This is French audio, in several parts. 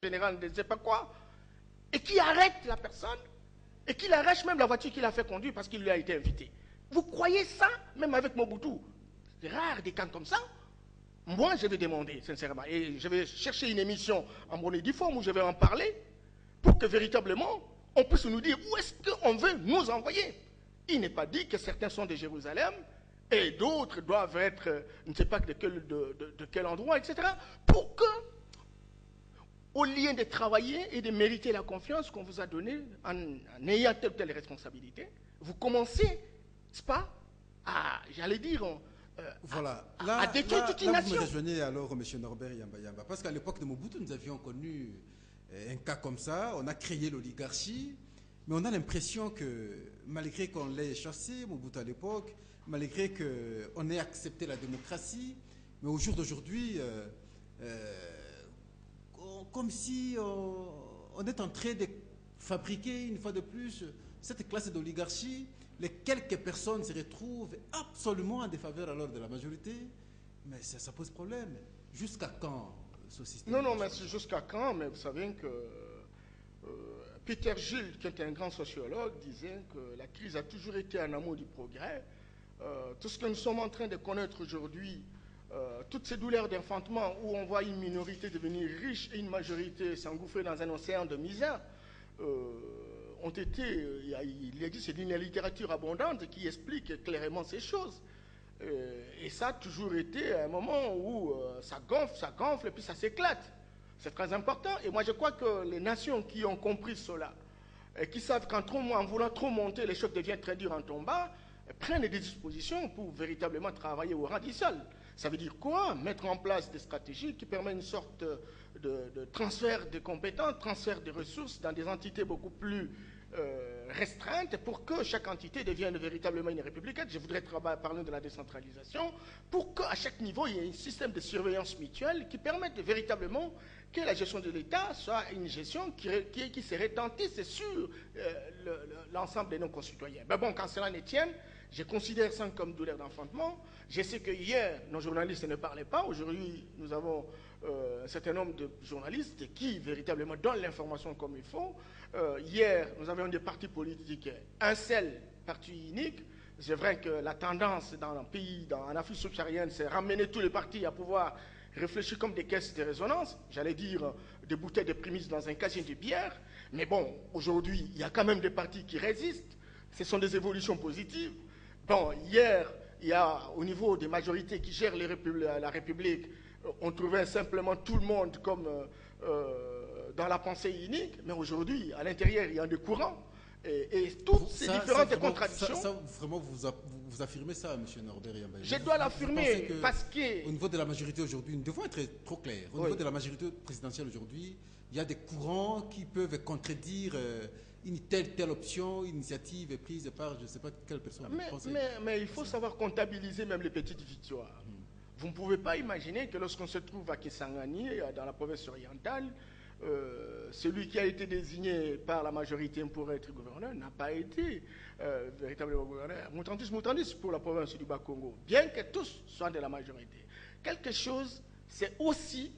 général de je ne sais pas quoi, et qui arrête la personne, et qu'il arrache même la voiture qu'il a fait conduire parce qu'il lui a été invité. Vous croyez ça, même avec Mobutu? C'est rare des cas comme ça. Moi, je vais demander, sincèrement, et je vais chercher une émission en bonne et due forme où je vais en parler, pour que véritablement, on puisse nous dire où est-ce qu'on veut nous envoyer. Il n'est pas dit que certains sont de Jérusalem, et d'autres doivent être, je ne sais pas de quel endroit, etc. Pour que, au lieu de travailler et de mériter la confiance qu'on vous a donnée en ayant telle ou telle responsabilité, vous commencez, n'est-ce pas, à, j'allais dire, voilà. À détruire toute une nation. Vous me rejoignez alors, M. Norbert Yamba Yamba, parce qu'à l'époque de Mobutu, nous avions connu un cas comme ça, on a créé l'oligarchie, mais on a l'impression que, malgré qu'on l'ait chassé, Mobutu à l'époque, malgré qu'on ait accepté la démocratie, mais au jour d'aujourd'hui, comme si on est en train de fabriquer, une fois de plus, cette classe d'oligarchie. Les quelques personnes se retrouvent absolument en défaveur alors de la majorité, mais ça pose problème. Jusqu'à quand ce système? Non, mais c'est jusqu'à quand, mais vous savez que Peter Gilles, qui est un grand sociologue, disait que la crise a toujours été un amour du progrès. Tout ce que nous sommes en train de connaître aujourd'hui, toutes ces douleurs d'enfantement où on voit une minorité devenir riche et une majorité s'engouffrer dans un océan de misère, ont été, il existe une littérature abondante qui explique clairement ces choses. Et ça a toujours été un moment où ça gonfle, et puis ça s'éclate. C'est très important. Et moi, je crois que les nations qui ont compris cela, et qui savent qu'en voulant trop monter, les chocs deviennent très durs en tombant, prennent des dispositions pour véritablement travailler au rang du sol. Ça veut dire quoi? Mettre en place des stratégies qui permettent une sorte de transfert de compétences, transfert de ressources dans des entités beaucoup plus restreintes pour que chaque entité devienne véritablement une république. Je voudrais parler de la décentralisation pour qu'à chaque niveau, il y ait un système de surveillance mutuelle qui permette véritablement que la gestion de l'État soit une gestion qui se retentisse sur l'ensemble de nos concitoyens. Mais bon, quand cela ne tienne, je considère ça comme douleur d'enfantement. Je sais que hier, nos journalistes ne parlaient pas. Aujourd'hui, nous avons un certain nombre de journalistes qui véritablement donnent l'information comme il faut. Hier, nous avions des partis politiques, un seul parti unique. C'est vrai que la tendance dans un pays, en Afrique subsaharienne, c'est ramener tous les partis à pouvoir réfléchir comme des caisses de résonance. J'allais dire des bouteilles de prémices dans un casier de bière. Mais bon, aujourd'hui, il y a quand même des partis qui résistent. Ce sont des évolutions positives. Bon, hier, il y a au niveau des majorités qui gèrent la République, on trouvait simplement tout le monde comme dans la pensée unique, mais aujourd'hui, à l'intérieur, il y a des courants. Et toutes ces différentes contradictions... Vraiment, vous affirmez ça, M. Norbert Yamba? Je dois l'affirmer parce que... Au niveau de la majorité aujourd'hui, nous devons être trop clairs. Au niveau de la majorité présidentielle aujourd'hui, il y a des courants qui peuvent contredire une telle option, initiative prise par je ne sais pas quelle personne. Mais il faut savoir comptabiliser même les petites victoires. Vous ne pouvez pas imaginer que lorsqu'on se trouve à Kisangani, dans la province orientale, celui qui a été désigné par la majorité pour être gouverneur n'a pas été véritablement gouverneur. Moutandis pour la province du Bas-Congo, bien que tous soient de la majorité. Quelque chose, c'est aussi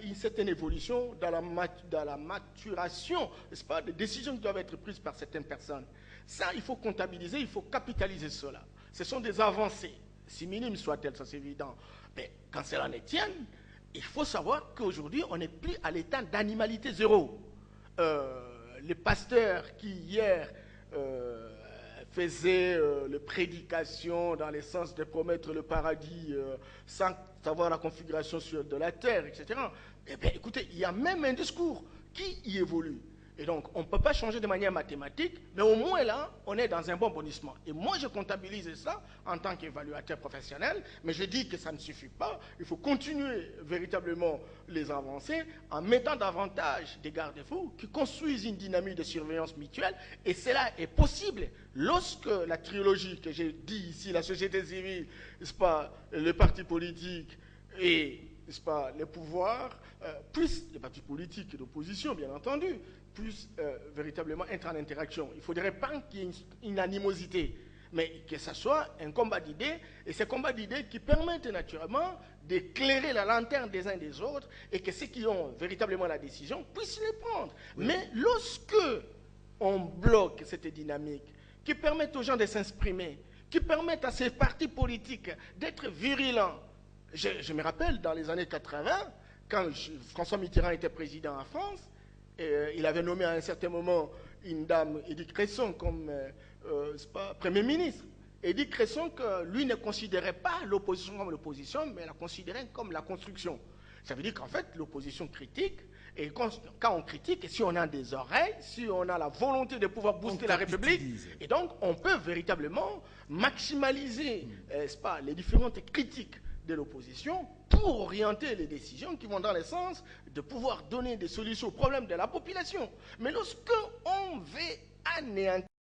une certaine évolution dans la maturation, n'est-ce pas, des décisions qui doivent être prises par certaines personnes. Ça, il faut comptabiliser, il faut capitaliser cela. Ce sont des avancées, si minimes soient-elles, ça c'est évident. Mais quand cela ne tienne, il faut savoir qu'aujourd'hui, on n'est plus à l'état d'animalité zéro. Les pasteurs qui, hier, faisaient les prédications dans le sens de promettre le paradis sans savoir la configuration de la terre, etc. Eh bien, écoutez, il y a même un discours qui y évolue. Et donc, on ne peut pas changer de manière mathématique, mais au moins là, on est dans un bon bondissement. Et moi, je comptabilise ça en tant qu'évaluateur professionnel, mais je dis que ça ne suffit pas. Il faut continuer véritablement les avancées en mettant davantage des garde-fous qui construisent une dynamique de surveillance mutuelle. Et cela est possible lorsque la trilogie que j'ai dit ici, la société civile, n'est-ce pas, les partis politiques et n'est-ce pas, les pouvoirs, plus les partis politiques d'opposition, bien entendu, plus véritablement être en interaction. Il ne faudrait pas qu'il y ait une animosité mais que ce soit un combat d'idées, et ces combats d'idées qui permettent naturellement d'éclairer la lanterne des uns des autres, et que ceux qui ont véritablement la décision puissent les prendre. Oui. Mais lorsque on bloque cette dynamique, qui permet aux gens de s'exprimer, qui permettent à ces partis politiques d'être virulents. Je me rappelle, dans les années 80, quand François Mitterrand était président en France, il avait nommé à un certain moment une dame, Edith Cresson, comme Premier ministre. Edith Cresson, que lui ne considérait pas l'opposition comme l'opposition, mais la considérait comme la construction. Ça veut dire qu'en fait, l'opposition critique, et quand on critique, si on a des oreilles, si on a la volonté de pouvoir booster la République, et donc on peut véritablement maximaliser les différentes critiques de l'opposition pour orienter les décisions qui vont dans le sens de pouvoir donner des solutions aux problèmes de la population. Mais lorsque on veut anéantir